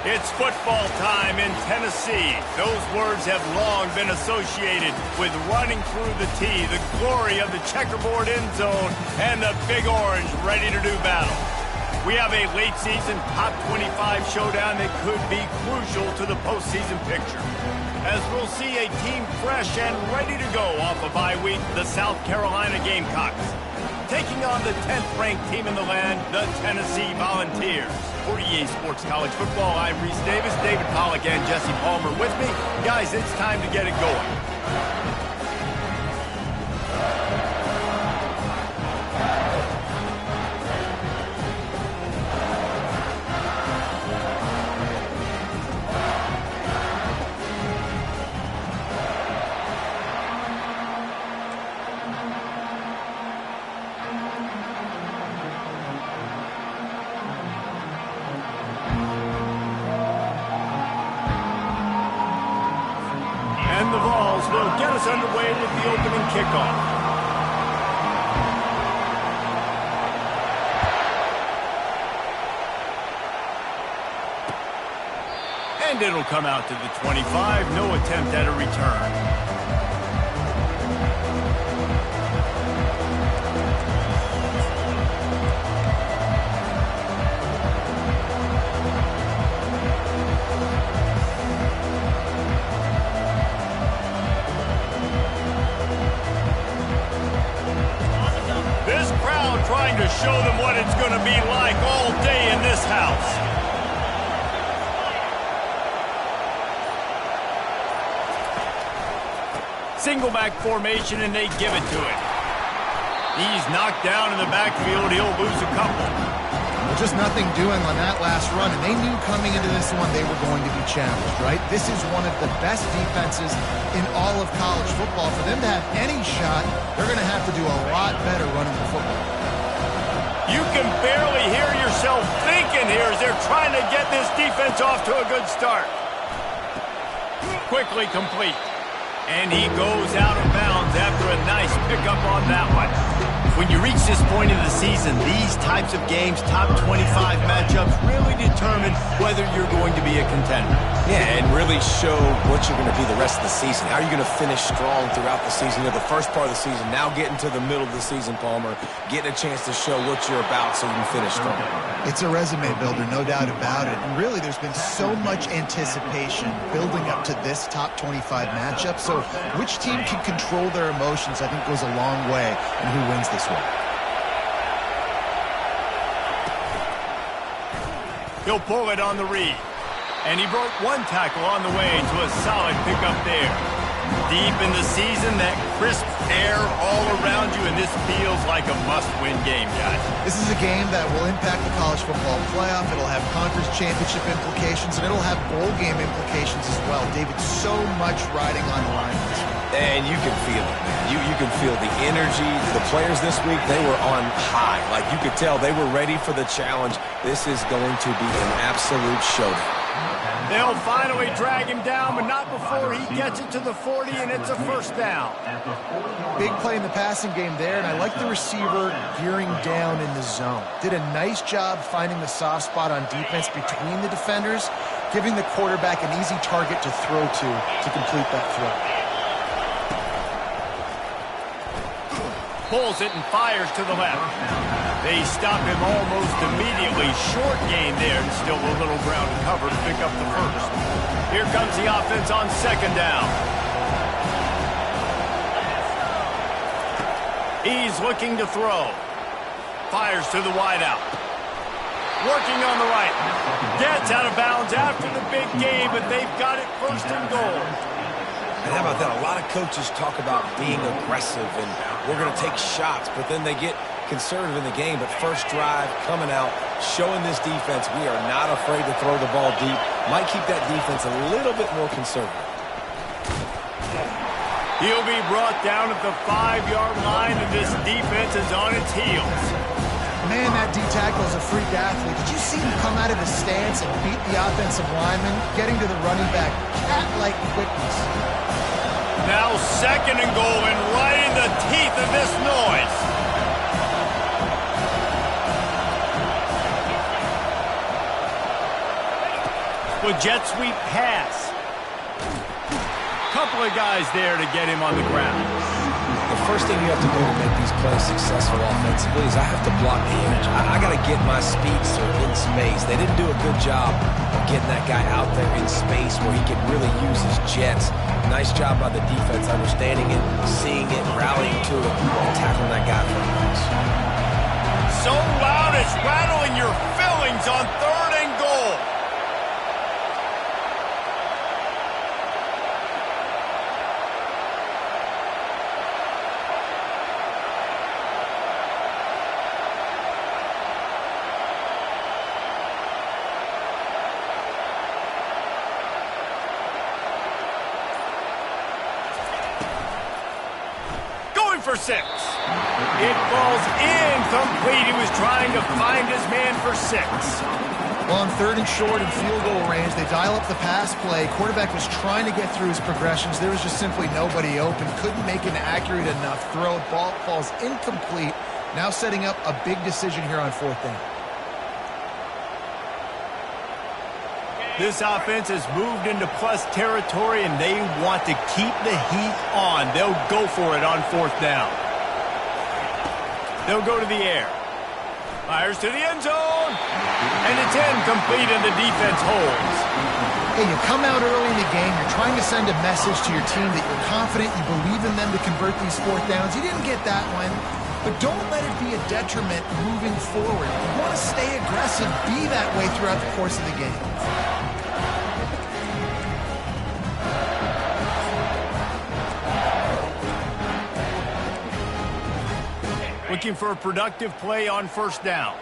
It's football time in Tennessee. Those words have long been associated with running through the tee, the glory of the checkerboard end zone, and the Big Orange ready to do battle. We have a late-season top 25 showdown that could be crucial to the postseason picture, as we'll see a team fresh and ready to go off a bye week, the South Carolina Gamecocks, taking on the 10th-ranked team in the land, the Tennessee Volunteers. For EA Sports College Football, I'm Reese Davis, David Pollack, and Jesse Palmer with me. Guys, it's time to get it going. And the Vols will get us underway with the opening kickoff. And it'll come out to the 25. No attempt at a return. Trying to show them what it's going to be like all day in this house. Single back formation, and they give it to him. He's knocked down in the backfield. He'll lose a couple. Well, just nothing doing on that last run, and they knew coming into this one they were going to be challenged, right? This is one of the best defenses in all of college football. For them to have any shot, they're going to have to do a lot better running the football. You can barely hear yourself thinking here as they're trying to get this defense off to a good start. Quickly complete. And he goes out of bounds after a nice pickup on that one. When you reach this point in the season, these types of games, top 25 matchups, really determine whether you're going to be a contender. Yeah, and really show what you're going to be the rest of the season. How are you going to finish strong throughout the season? You know, the first part of the season, now getting to the middle of the season, Palmer, getting a chance to show what you're about so you can finish strong. It's a resume builder, no doubt about it. And really, there's been so much anticipation building up to this top 25 matchup. So which team can control their emotions, I think, goes a long way in who wins this one. He'll pull it on the read. And he broke one tackle on the way to a solid pickup there. Deep in the season, that crisp air all around you, and this feels like a must-win game, guys. This is a game that will impact the college football playoff. It'll have conference championship implications, and it'll have bowl game implications as well. David, so much riding on the line this week. And you can feel it, man. You can feel the energy. The players this week, they were on high. Like, you could tell they were ready for the challenge. This is going to be an absolute showdown. They'll finally drag him down, but not before he gets it to the 40, and it's a first down. Big play in the passing game there, and I like the receiver gearing down in the zone. Did a nice job finding the soft spot on defense between the defenders, giving the quarterback an easy target to throw to complete that throw. Pulls it and fires to the left. They stop him almost immediately. Short gain there, and still a little ground to cover to pick up the first. Here comes the offense on second down. He's looking to throw. Fires to the wideout. Working on the right. Gets out of bounds after the big gain, but they've got it first and goal. And how about that? A lot of coaches talk about being aggressive and we're going to take shots, but then they get conservative in the game. But first drive, coming out, showing this defense we are not afraid to throw the ball deep. Might keep that defense a little bit more conservative. He'll be brought down at the 5-yard line, and this defense is on its heels. Man, that D-tackle is a freak athlete. Did you see him come out of his stance and beat the offensive lineman, getting to the running back? Cat-like quickness. Now second and goal, and right in the teeth of this noise. With jet sweep pass. Couple of guys there to get him on the ground. The first thing you have to do to make these plays successful offensively is I have to block the edge. I got to get my speedster in space. They didn't do a good job of getting that guy out there in space where he could really use his jets. Nice job by the defense understanding it, seeing it, rallying to it, and tackling that guy for a loss. So loud it's rattling your fillings on 3rd and goal. For 6. It falls incomplete. He was trying to find his man for 6. Well, on 3rd and short and field goal range, they dial up the pass play. Quarterback was trying to get through his progressions. There was just simply nobody open. Couldn't make an accurate enough throw. Ball falls incomplete. Now setting up a big decision here on 4th down. This offense has moved into plus territory, and they want to keep the heat on. They'll go for it on 4th down. They'll go to the air. Fires to the end zone. And it's incomplete, and the defense holds. Hey, you come out early in the game. You're trying to send a message to your team that you're confident, you believe in them to convert these 4th downs. You didn't get that one. But don't let it be a detriment moving forward. You want to stay aggressive, be that way throughout the course of the game. Looking for a productive play on 1st down.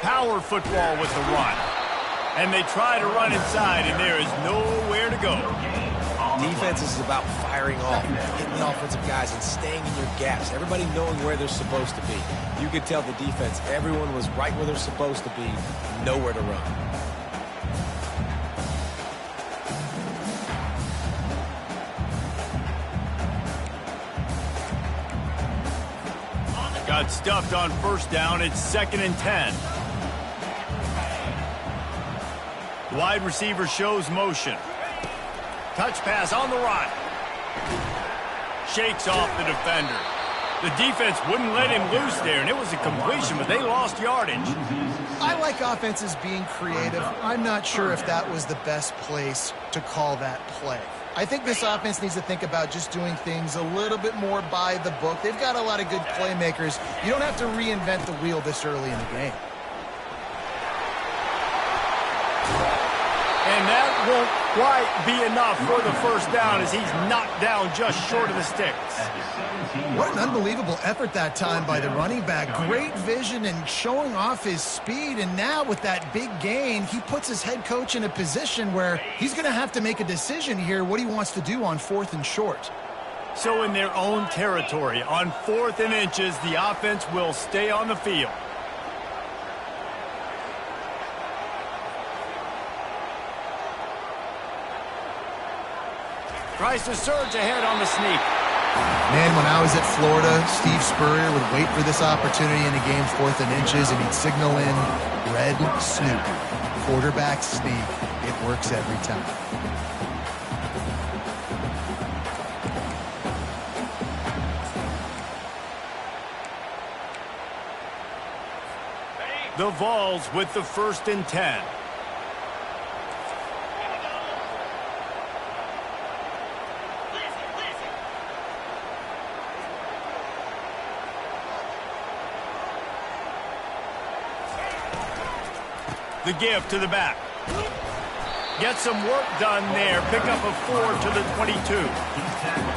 Power football with the run. And they try to run inside, and there is nowhere to go. Defense is about firing off, hitting the offensive guys and staying in your gaps. Everybody knowing where they're supposed to be. You could tell the defense, everyone was right where they're supposed to be, nowhere to run. Got stuffed on 1st down. It's 2nd and 10. Wide receiver shows motion. Touch pass on the run. Shakes off the defender. The defense wouldn't let him loose there, and it was a completion, but they lost yardage. I like offenses being creative. I'm not sure if that was the best place to call that play. I think this offense needs to think about just doing things a little bit more by the book. They've got a lot of good playmakers. You don't have to reinvent the wheel this early in the game. And that won't quite be enough for the 1st down as he's knocked down just short of the sticks. What an unbelievable effort that time by the running back. Great vision and showing off his speed. And now with that big gain, he puts his head coach in a position where he's going to have to make a decision here what he wants to do on 4th and short. So in their own territory, on 4th and inches, the offense will stay on the field. Tries to surge ahead on the sneak. Man, when I was at Florida, Steve Spurrier would wait for this opportunity in a game 4th and inches, and he'd signal in red snoop, quarterback sneak. It works every time. The Vols with the 1st and 10. The give to the back. Get some work done there. Pick up a 4 to the 22.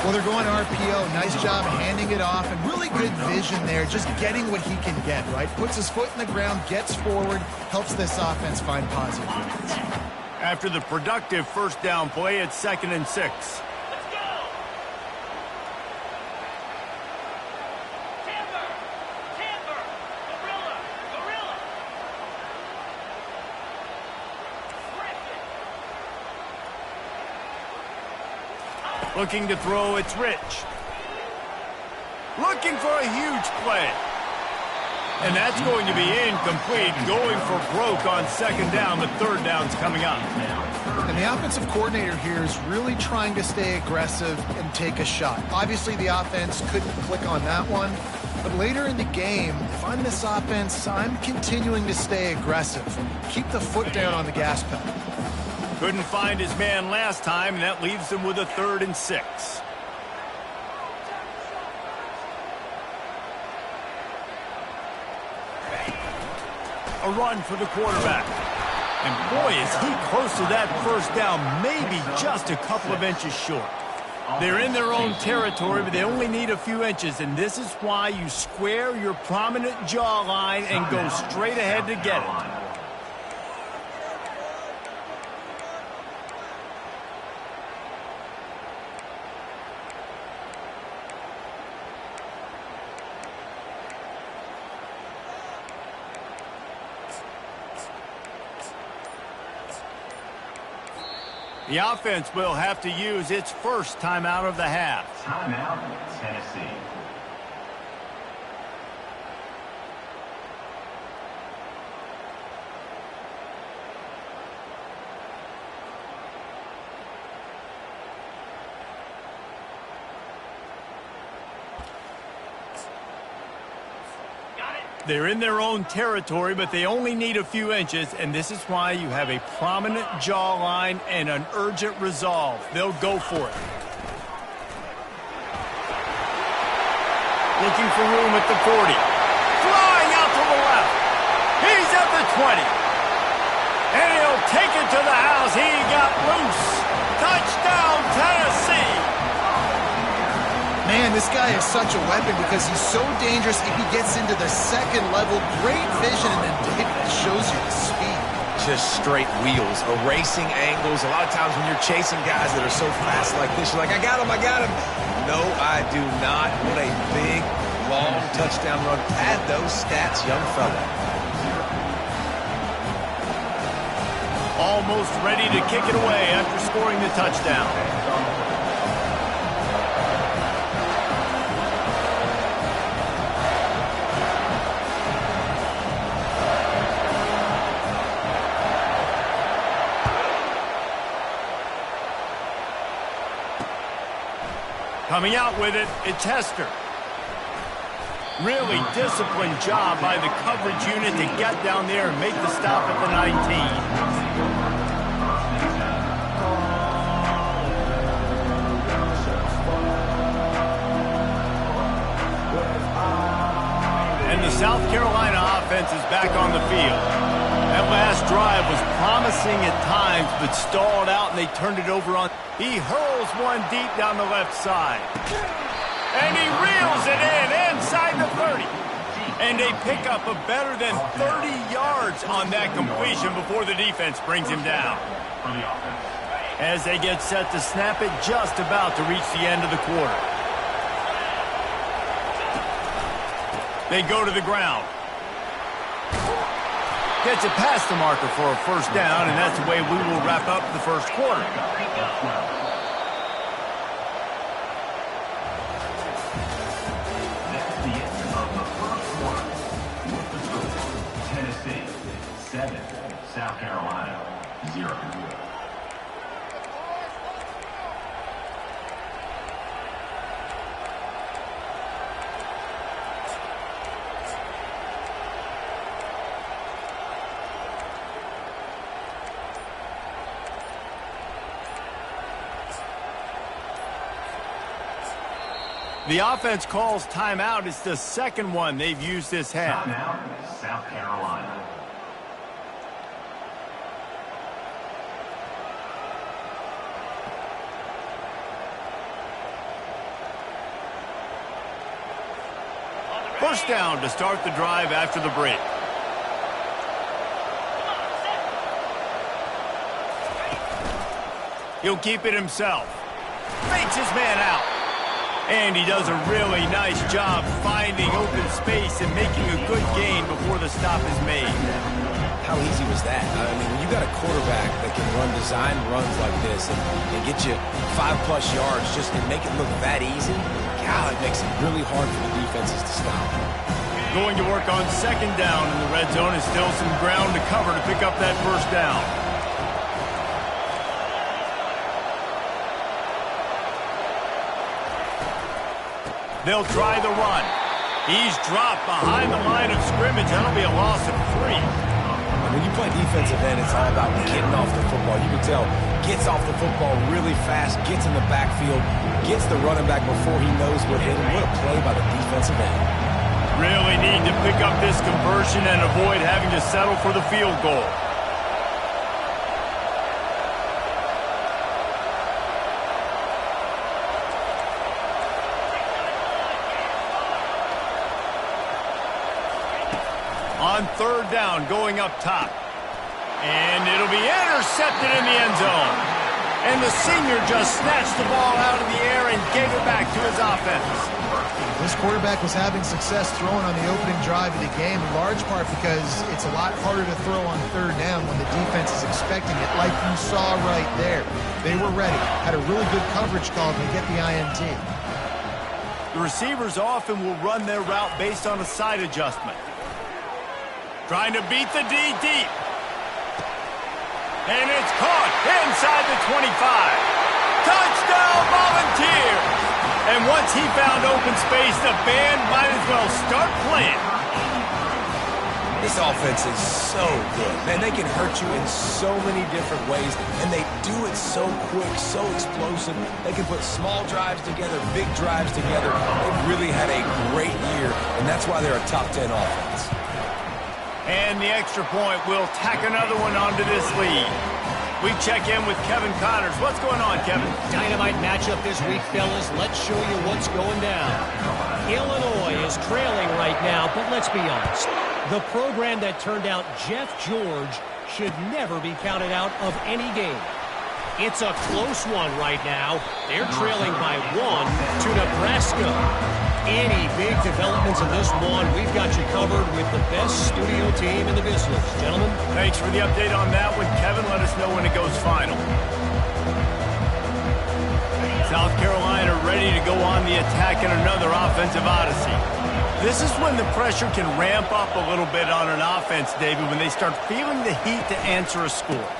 Well, they're going RPO. Nice job handing it off, and really good vision there, just getting what he can get, right? Puts his foot in the ground, gets forward, helps this offense find positive units. After the productive 1st down play, it's 2nd and 6. Looking to throw, it's Rich. Looking for a huge play. And that's going to be incomplete, going for broke on second down, but third down's coming up. And the offensive coordinator here is really trying to stay aggressive and take a shot. Obviously, the offense couldn't click on that one. But later in the game, if I'm this offense, I'm continuing to stay aggressive. Keep the foot down on the gas pedal. Couldn't find his man last time, and that leaves him with a 3rd and 6. A run for the quarterback. And boy, is he close to that first down, maybe just a couple of inches short. They're in their own territory, but they only need a few inches, and this is why you square your prominent jawline and go straight ahead to get it. The offense will have to use its first timeout of the half. Timeout, Tennessee. They're in their own territory, but they only need a few inches, and this is why you have a prominent jawline and an urgent resolve. They'll go for it. Looking for room at the 40. Flying out to the left. He's at the 20. And he'll take it to the house. He got loose. Touchdown, Tennessee. Man, this guy is such a weapon because he's so dangerous if he gets into the second level. Great vision, and then it shows you the speed. Just straight wheels, erasing angles. A lot of times when you're chasing guys that are so fast like this, you're like, I got him, I got him. No, I do not. What a big, long touchdown run. Pad those stats, young fella. Almost ready to kick it away after scoring the touchdown. Coming out with it, it's Hester. Really disciplined job by the coverage unit to get down there and make the stop at the 19. And the South Carolina offense is back on the field. That last drive was promising at times, but stalled out, and they turned it over on. He hurls one deep down the left side. And he reels it in inside the 30. And they pick up a better than 30 yards on that completion before the defense brings him down. As they get set to snap it, just about to reach the end of the quarter. They go to the ground. Gets it past the marker for a first down, and that's the way we will wrap up the first quarter. That's the end of the first quarter. With the score, Tennessee 7, South Carolina 0. The offense calls timeout. It's the second one they've used this half. Timeout, South Carolina. First down to start the drive after the break. He'll keep it himself. Fakes his man out. And he does a really nice job finding open space and making a good gain before the stop is made. How easy was that? I mean, when you got a quarterback that can run design runs like this and get you 5+ yards just and make it look that easy, God, it makes it really hard for the defenses to stop. Going to work on second down in the red zone. Is still some ground to cover to pick up that first down. They'll try the run. He's dropped behind the line of scrimmage. That'll be a loss of 3. When you play defensive end, it's all about getting off the football. You can tell, gets off the football really fast, gets in the backfield, gets the running back before he knows what hit him. What a play by the defensive end. Really need to pick up this conversion and avoid having to settle for the field goal. On third down, going up top. And it'll be intercepted in the end zone. And the senior just snatched the ball out of the air and gave it back to his offense. This quarterback was having success throwing on the opening drive of the game, in large part because it's a lot harder to throw on third down when the defense is expecting it, like you saw right there. They were ready, had a really good coverage call to get the INT. The receivers often will run their route based on a side adjustment. Trying to beat the D deep. And it's caught inside the 25. Touchdown, Volunteers! And once he found open space, the band might as well start playing. This offense is so good. Man, they can hurt you in so many different ways, and they do it so quick, so explosive. They can put small drives together, big drives together. They've really had a great year, and that's why they're a top 10 offense. And the extra point will tack another one onto this lead. We check in with Kevin Connors. What's going on, Kevin? Dynamite matchup this week, fellas. Let's show you what's going down. Illinois is trailing right now, but let's be honest. The program that turned out Jeff George should never be counted out of any game. It's a close one right now. They're trailing by 1 to Nebraska. Any big developments in this one, we've got you covered with the best studio team in the business. Gentlemen. Thanks for the update on that one, Kevin. Let us know when it goes final. South Carolina ready to go on the attack in another offensive odyssey. This is when the pressure can ramp up a little bit on an offense, David, when they start feeling the heat to answer a score.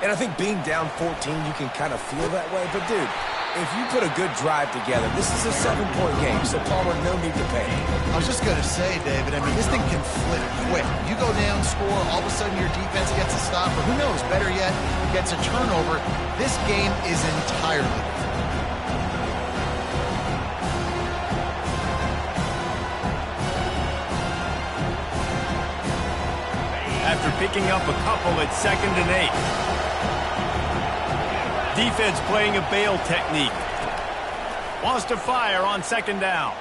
And I think being down 14, you can kind of feel that way. But, dude, if you put a good drive together, this is a 7-point game, so Palmer, no need to panic. I was just going to say, David, I mean, this thing can flip quick. You go down, score, all of a sudden your defense gets a stop, or who knows, better yet, gets a turnover. This game is entirely different. After picking up a couple at 2nd and 8. Defense playing a bail technique. Wants to fire on 2nd down.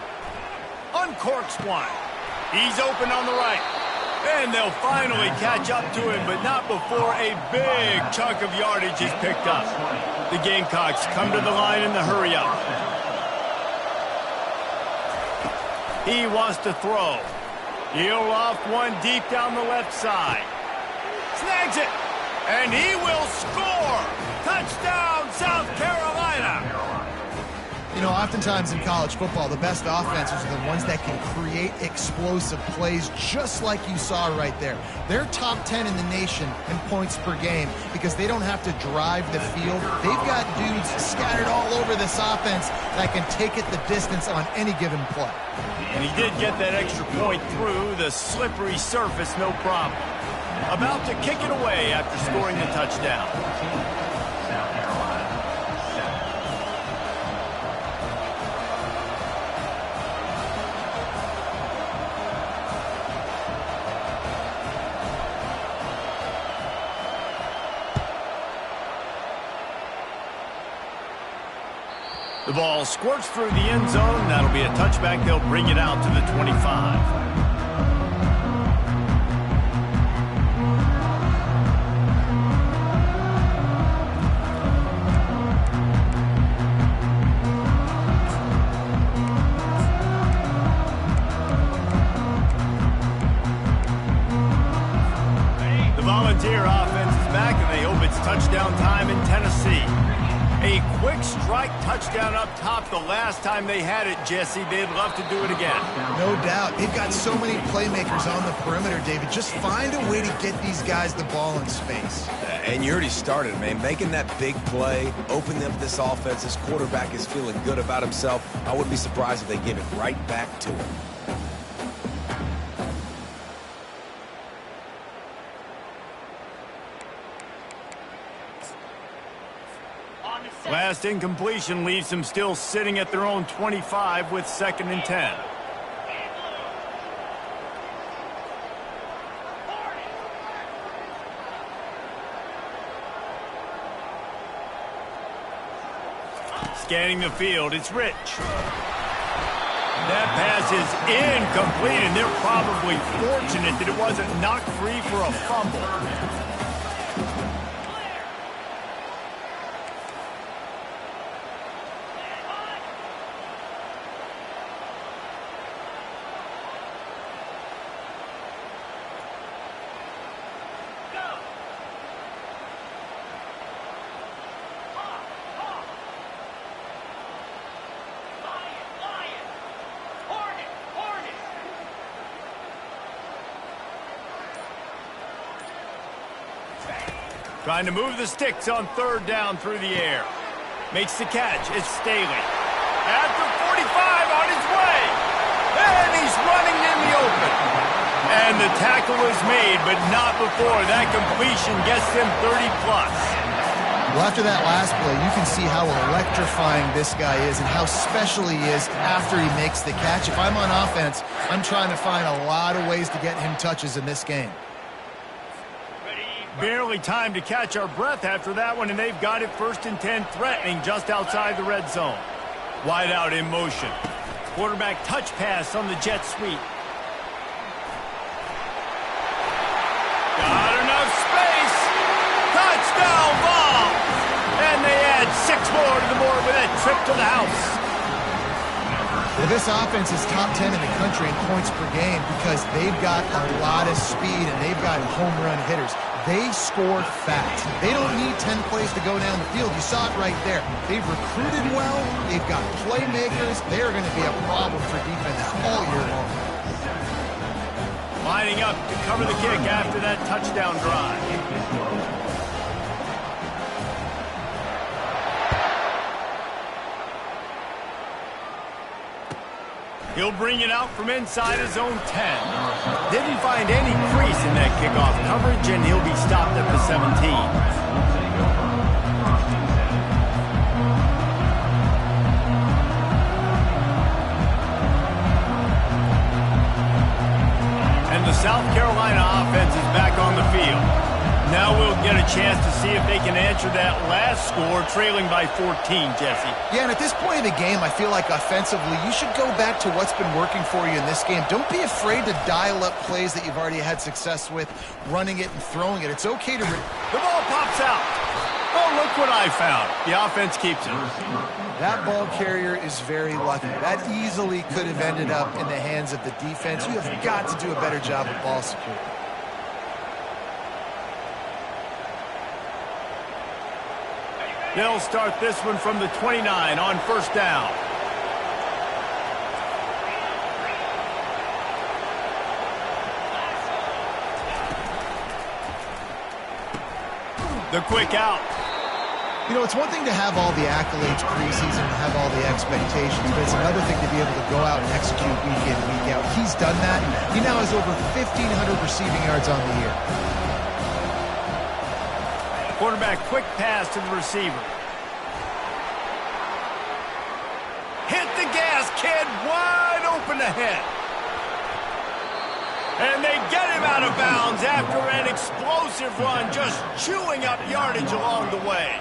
Uncorks one. He's open on the right. And they'll finally catch up to him, but not before a big chunk of yardage is picked up. The Gamecocks come to the line in the hurry-up. He wants to throw. He'll off one deep down the left side. Snags it. And he will score. Touchdown, South Carolina. You know, oftentimes in college football, the best offenses are the ones that can create explosive plays, just like you saw right there. They're top 10 in the nation in points per game because they don't have to drive the field. They've got dudes scattered all over this offense that can take it the distance on any given play. And he did get that extra point through the slippery surface, no problem. About to kick it away after scoring the touchdown. South Carolina, 7. The ball squirts through the end zone. That'll be a touchback. They'll bring it out to the 25. The Volunteer offense is back, and they hope it's touchdown time in Tennessee. A quick big strike touchdown up top the last time they had it, Jesse. They'd love to do it again. No doubt. They've got so many playmakers on the perimeter, David. Just find a way to get these guys the ball in space. And you already started, man. Making that big play, opening up this offense. This quarterback is feeling good about himself. I wouldn't be surprised if they give it right back to him. Last incompletion leaves them still sitting at their own 25 with 2nd and 10. Scanning the field, it's Rich. That pass is incomplete, and they're probably fortunate that it wasn't knocked free for a fumble. Trying to move the sticks on 3rd down through the air. Makes the catch. It's Staley. After 45 on his way. And he's running in the open. And the tackle is made, but not before. That completion gets them 30-plus. Well, after that last play, you can see how electrifying this guy is and how special he is after he makes the catch. If I'm on offense, I'm trying to find a lot of ways to get him touches in this game. Barely time to catch our breath after that one, and they've got it 1st and 10, threatening just outside the red zone. Wide out in motion. Quarterback touch pass on the jet sweep. Got enough space. Touchdown ball. And they add 6 more to the board with that trip to the house. Well, this offense is top 10 in the country in points per game because they've got a lot of speed and they've got home run hitters. They score fast. They don't need 10 plays to go down the field. You saw it right there. They've recruited well. They've got playmakers. They're going to be a problem for defense all year long. Lining up to cover the kick after that touchdown drive. He'll bring it out from inside his own 10. Didn't find any crease in that kickoff coverage, and he'll be stopped at the 17. And the South Carolina offense is back on the field. Now we'll get a chance to see if they can answer that last score, trailing by 14, Jesse. Yeah, and at this point in the game, I feel like offensively, you should go back to what's been working for you in this game. Don't be afraid to dial up plays that you've already had success with, running it and throwing it. It's okay to... The ball pops out. Oh, look what I found. The offense keeps it. That ball carrier is very lucky. That easily could have ended up in the hands of the defense. You have got to do a better job of ball security. They'll start this one from the 29 on 1st down. The quick out. You know, it's one thing to have all the accolades preseason and have all the expectations, but it's another thing to be able to go out and execute week in, week out. He's done that. He now has over 1,500 receiving yards on the year. Quarterback quick pass to the receiver. Hit the gas, kid. Wide open ahead. And they get him out of bounds after an explosive run, just chewing up yardage along the way.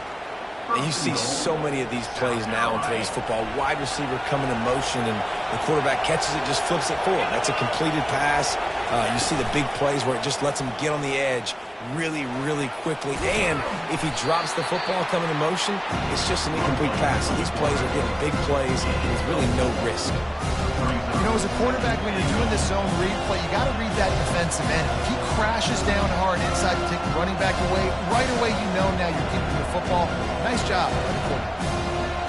And you see so many of these plays now in today's football. Wide receiver coming in motion, and the quarterback catches it, just flips it forward. That's a completed pass. You see the big plays where it just lets him get on the edge really, really quickly. And if he drops the football coming in motion, it's just an incomplete pass. So these plays are getting big plays with really no risk. You know, as a quarterback, when you're doing this zone read play, you got to read that defensive end. If he crashes down hard inside to take the running back away, right away you know now you're keeping the football. Nice job by the quarterback.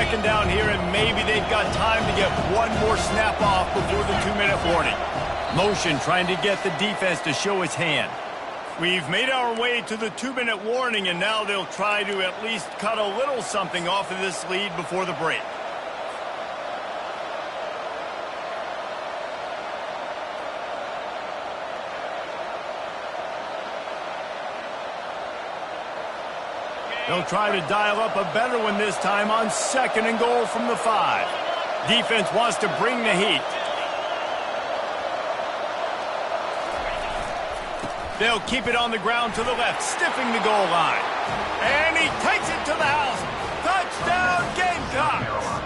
second down here, and maybe they've got time to get one more snap off before the 2-minute warning. Motion trying to get the defense to show its hand. We've made our way to the 2-minute warning, and now they'll try to at least cut a little something off of this lead before the break. They'll try to dial up a better one this time on 2nd and goal from the 5. Defense wants to bring the heat. They'll keep it on the ground to the left, stiffing the goal line. And he takes it to the house. Touchdown, Gamecocks!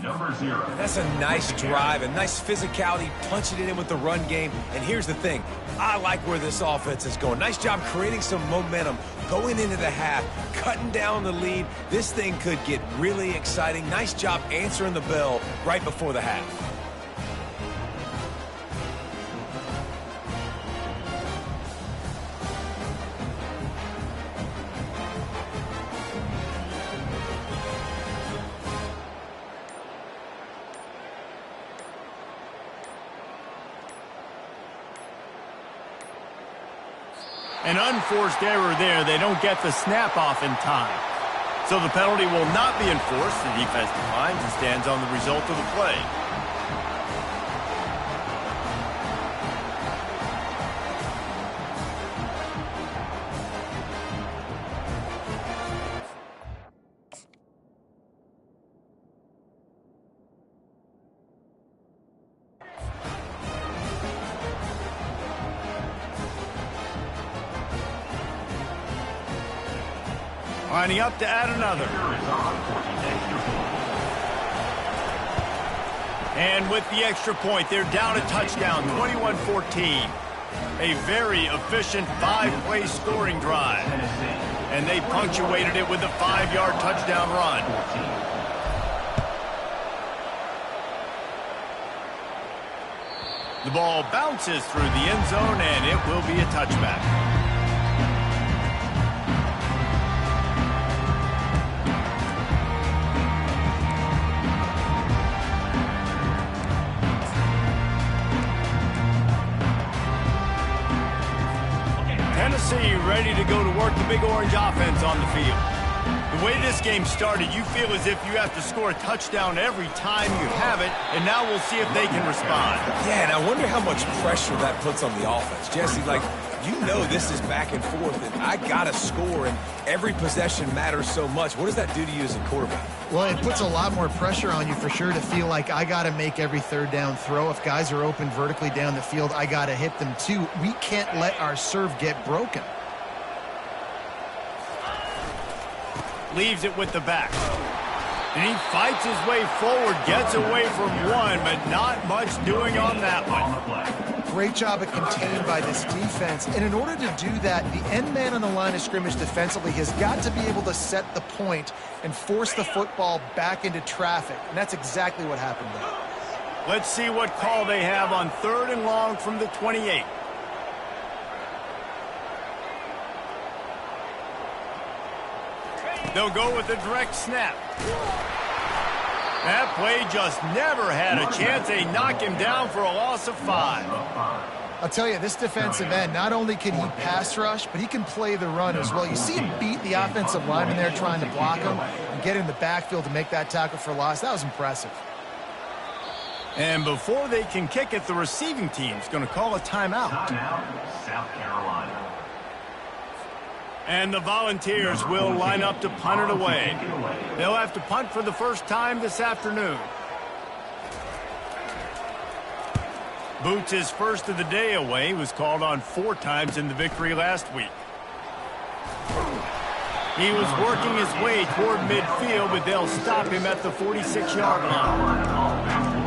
Number 0. That's a nice drive, a nice physicality, punching it in with the run game. And here's the thing. I like where this offense is going. Nice job creating some momentum, going into the half, cutting down the lead. This thing could get really exciting. Nice job answering the bell right before the half. An unforced error there. They don't get the snap off in time. So the penalty will not be enforced. The defense declines and stands on the result of the play. Lining up to add another. And with the extra point, they're down a touchdown, 21-14. A very efficient 5-play scoring drive. And they punctuated it with a 5-yard touchdown run. The ball bounces through the end zone, and it will be a touchback. Tennessee ready to go to work the Big Orange offense on the field. The way this game started, you feel as if you have to score a touchdown every time you have it, and now we'll see if they can respond. Yeah, and I wonder how much pressure that puts on the offense. Jesse, like, you know this is back and forth, and I got to score, and every possession matters so much. What does that do to you as a quarterback? Well, it puts a lot more pressure on you for sure to feel like I got to make every third down throw. If guys are open vertically down the field, I got to hit them too. We can't let our serve get broken. Leaves it with the back. And he fights his way forward, gets away from one, but not much doing on that one. Great job of contained by this defense. And in order to do that, the end man on the line of scrimmage defensively has got to be able to set the point and force the football back into traffic. And that's exactly what happened there. Let's see what call they have on 3rd and long from the 28. They'll go with a direct snap. That play just never had a chance. They knock him down for a loss of 5. I'll tell you, this defensive end, not only can he pass rush, but he can play the run as well. You see him beat the offensive lineman there trying to block him and get in the backfield to make that tackle for loss. That was impressive. And before they can kick it, the receiving team's going to call a timeout. Timeout, South Carolina. And the Volunteers will line up to punt it away. They'll have to punt for the first time this afternoon. Boots' first of the day away was called on 4 times in the victory last week. He was working his way toward midfield, but they'll stop him at the 46-yard line.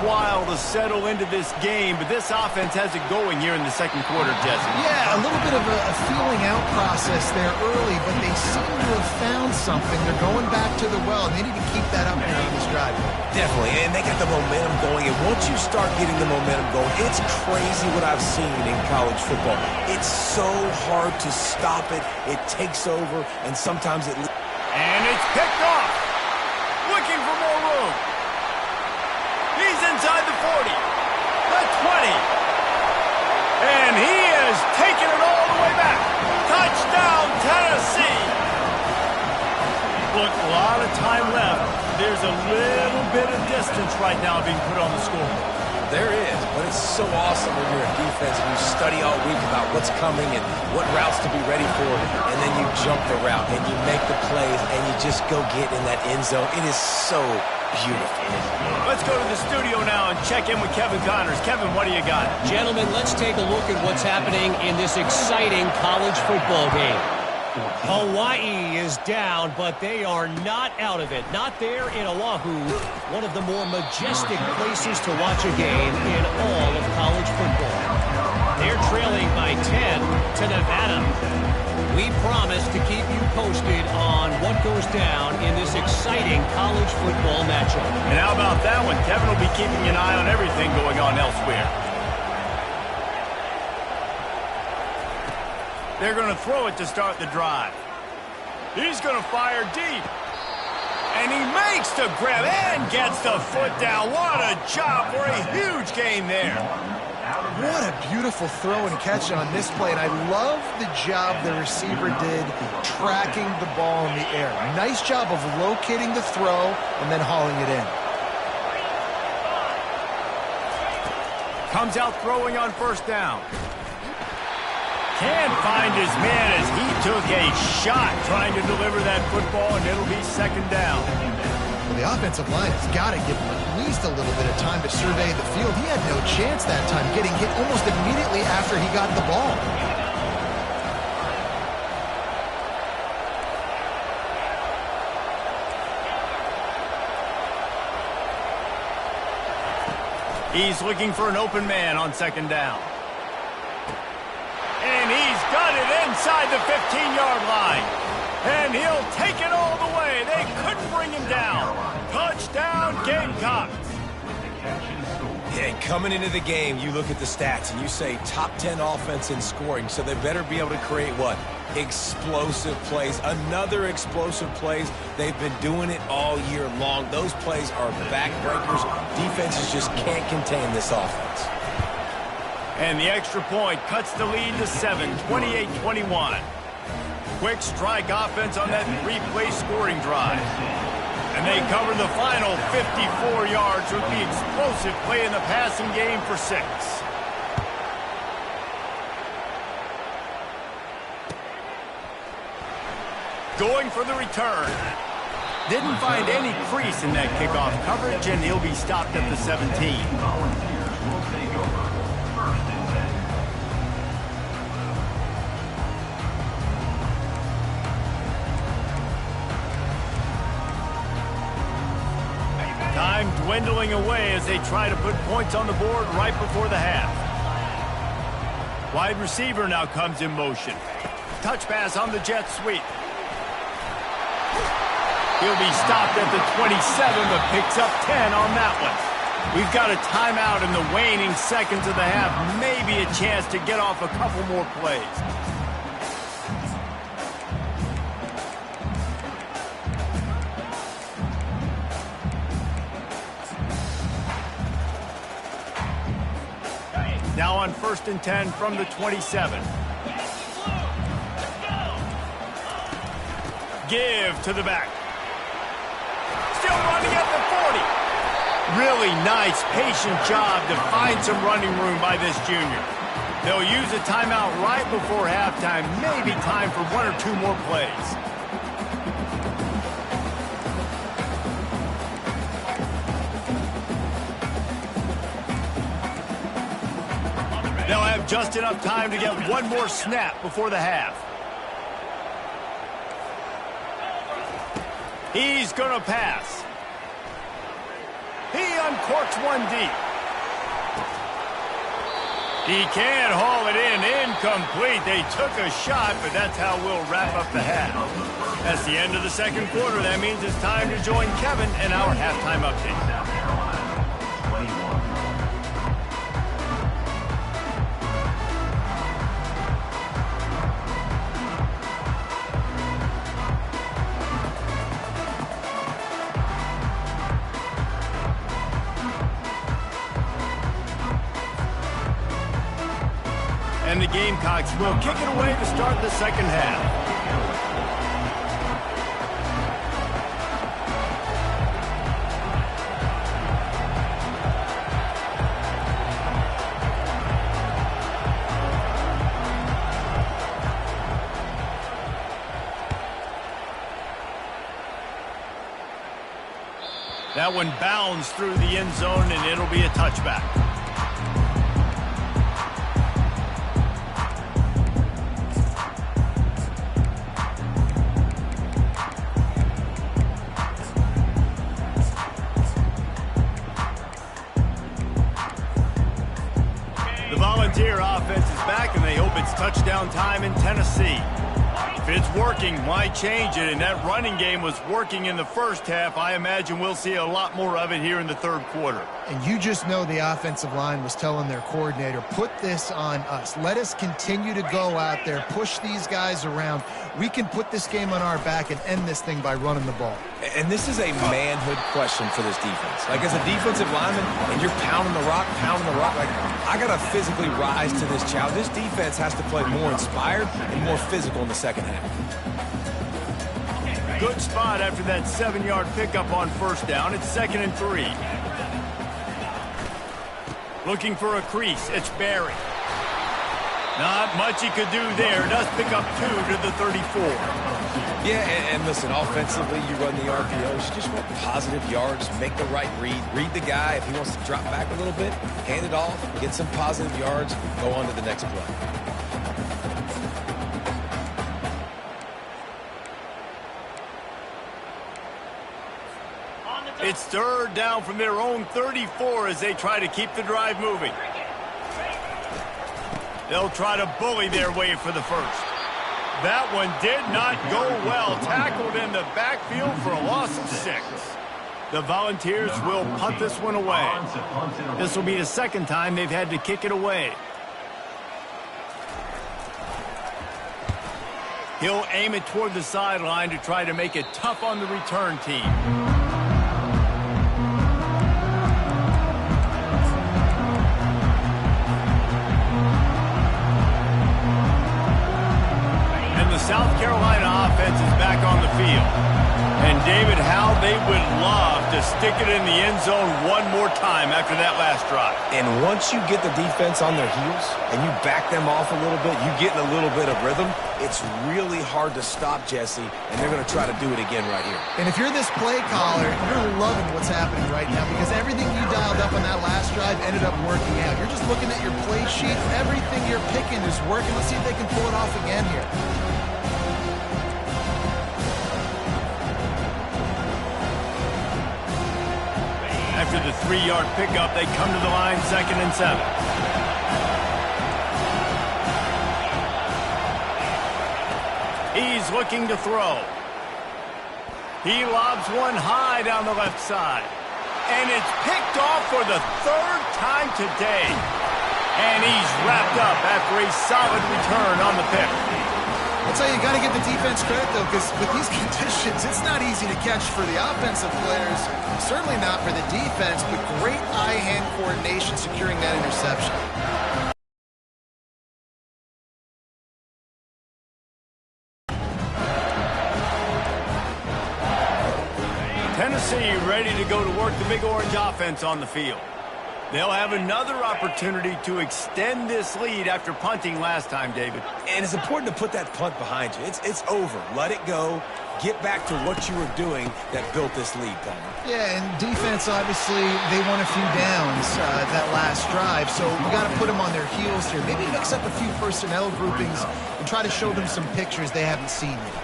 while to settle into this game, but this offense has it going here in the second quarter, Jesse. Yeah, a little bit of a feeling out process there early, but they seem to have found something. They're going back to the well, and they need to keep that up here on this drive. Definitely, and they got the momentum going, and once you start getting the momentum going, it's crazy what I've seen in college football. It's so hard to stop it. It takes over, and sometimes it... And it's picked off. Looking for more room. He's inside the 40, the 20. And he is taking it all the way back. Touchdown, Tennessee. Look, a lot of time left. There's a little bit of distance right now being put on the scoreboard. There is, but it's so awesome when you're a defense and you study all week about what's coming and what routes to be ready for, and then you jump the route and you make the plays and you just go get in that end zone. It is so beautiful. Let's go to the studio now and check in with Kevin Connors. Kevin, what do you got? Gentlemen, let's take a look at what's happening in this exciting college football game. Hawaii is down, but they are not out of it. Not there in Oahu, one of the more majestic places to watch a game in all of college football. They're trailing by 10 to Nevada. We promise to keep you posted on what goes down in this exciting college football matchup. And how about that one? Kevin will be keeping an eye on everything going on elsewhere. They're going to throw it to start the drive. He's going to fire deep. And he makes the grab and gets the foot down. What a job for a huge gain there. What a beautiful throw and catch on this play, and I love the job the receiver did tracking the ball in the air. Nice job of locating the throw and then hauling it in. Comes out throwing on first down. Can't find his man as he took a shot trying to deliver that football, and it'll be second down. Well, the offensive line has got to give him at least a little bit of time to survey the field. He had no chance that time, getting hit almost immediately after he got the ball. He's looking for an open man on second down. And he's got it inside the 15-yard line. And he'll take it all the way. They couldn't bring him down. Touchdown, Gamecocks. Yeah, coming into the game, you look at the stats and you say top 10 offense in scoring, so they better be able to create what? Explosive plays. Another explosive plays. They've been doing it all year long. Those plays are backbreakers. Defenses just can't contain this offense. And the extra point cuts the lead to 7, 28-21. Quick strike offense on that three-play scoring drive. And they cover the final 54 yards with the explosive play in the passing game for 6. Going for the return. Didn't find any crease in that kickoff coverage, and he'll be stopped at the 17. Time dwindling away as they try to put points on the board right before the half. Wide receiver now comes in motion. Touch pass on the jet sweep. He'll be stopped at the 27, but picks up 10 on that one. We've got a timeout in the waning seconds of the half. Maybe a chance to get off a couple more plays. Now on 1st and 10 from the 27. Give to the back. Still running at the 40. Really nice, patient job to find some running room by this junior. They'll use a timeout right before halftime. Maybe time for 1 or 2 more plays. They'll have just enough time to get 1 more snap before the half. He's going to pass. He uncorks one deep. He can't haul it in. Incomplete. They took a shot, but that's how we'll wrap up the half. That's the end of the second quarter. That means it's time to join Kevin in our halftime update. South Carolina, 21. And the Gamecocks will kick it away to start the second half. That one bounds through the end zone, and it'll be a touchback. The Volunteer offense is back, and they hope it's touchdown time in Tennessee. If it's working, why change it? And that running game was working in the first half. I imagine we'll see a lot more of it here in the third quarter. And you just know the offensive line was telling their coordinator, put this on us. Let us continue to go out there, push these guys around. We can put this game on our back and end this thing by running the ball. And this is a manhood question for this defense. Like, as a defensive lineman, and you're pounding the rock, like, I got to physically rise to this challenge. This defense has to play more inspired and more physical in the second half. Good spot after that 7-yard pickup on first down. It's 2nd and 3. Looking for a crease. It's Barry. Not much he could do there. Does pick up 2 to the 34. Yeah, and listen, offensively, you run the RPOs. You just want positive yards, make the right read. Read the guy. If he wants to drop back a little bit, hand it off, get some positive yards, go on to the next play. It's 3rd down from their own 34 as they try to keep the drive moving. They'll try to bully their way for the first. That one did not go well. Tackled in the backfield for a loss of 6. The Volunteers will punt this one away. This will be the second time they've had to kick it away. He'll aim it toward the sideline to try to make it tough on the return team. South Carolina offense is back on the field. And David, how they would love to stick it in the end zone one more time after that last drive. And once you get the defense on their heels and you back them off a little bit, you get in a little bit of rhythm, it's really hard to stop, Jesse, and they're going to try to do it again right here. And if you're this play caller, you're loving what's happening right now because everything you dialed up on that last drive ended up working out. You're just looking at your play sheet. Everything you're picking is working. Let's see if they can pull it off again here. After the 3-yard pickup, they come to the line 2nd and 7. He's looking to throw. He lobs one high down the left side. And it's picked off for the 3rd time today. And he's wrapped up after a solid return on the pick. I'll tell you, you got to give the defense credit, though, because with these conditions, it's not easy to catch for the offensive players. Certainly not for the defense, but great eye-hand coordination securing that interception. Tennessee ready to go to work the Big Orange offense on the field. They'll have another opportunity to extend this lead after punting last time, David. And it's important to put that punt behind you. It's over. Let it go. Get back to what you were doing that built this lead, Palmer. Yeah, and defense, obviously, they won a few downs that last drive, so you got to put them on their heels here. Maybe mix up a few personnel groupings and try to show them some pictures they haven't seen yet.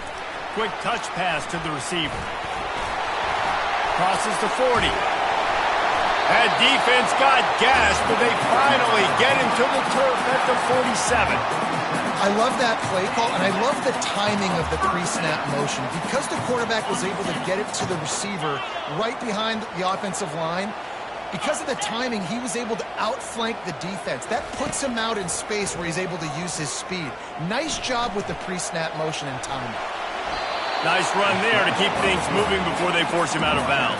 Quick touch pass to the receiver. Crosses to 40. That defense got gassed, but they finally get him to the turf at the 47. I love that play call, and I love the timing of the pre-snap motion. Because the quarterback was able to get it to the receiver right behind the offensive line, because of the timing, he was able to outflank the defense. That puts him out in space where he's able to use his speed. Nice job with the pre-snap motion and timing. Nice run there to keep things moving before they force him out of bounds.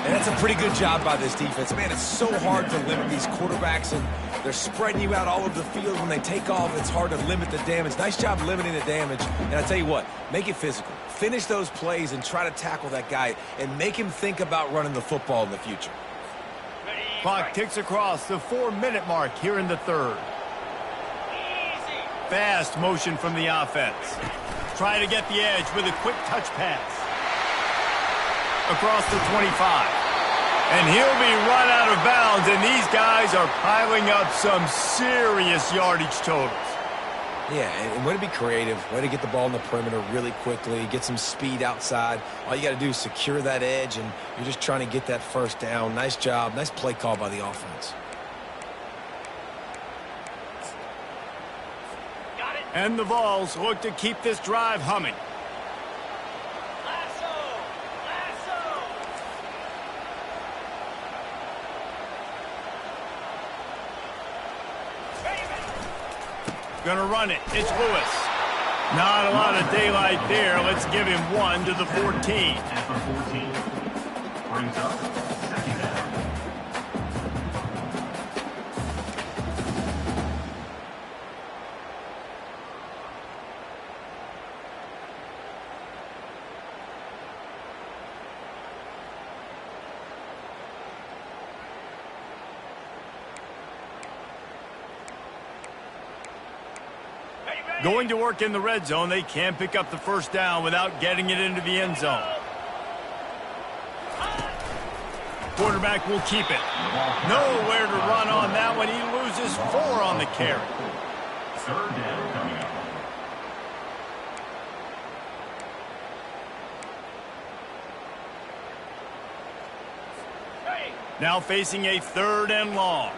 And that's a pretty good job by this defense. Man, it's so hard to limit these quarterbacks, and they're spreading you out all over the field. When they take off, it's hard to limit the damage. Nice job limiting the damage. And I tell you what, make it physical. Finish those plays and try to tackle that guy and make him think about running the football in the future. Clock ticks across the 4-minute mark here in the third. Fast motion from the offense. Try to get the edge with a quick touch pass. Across the 25. And he'll be run out of bounds, and these guys are piling up some serious yardage totals. Yeah, and way to be creative, way to get the ball in the perimeter really quickly, get some speed outside. All you got to do is secure that edge, and you're just trying to get that first down. Nice job, nice play call by the offense. And the Vols look to keep this drive humming. Gonna run it. It's Lewis. Not a lot of daylight there. Let's give him one to the 14. At the 14. Brings up second down. Going to work in the red zone. They can't pick up the first down without getting it into the end zone. Quarterback will keep it. Nowhere to run on that one. He loses 4 on the carry. Third down coming up. Now facing a 3rd and long.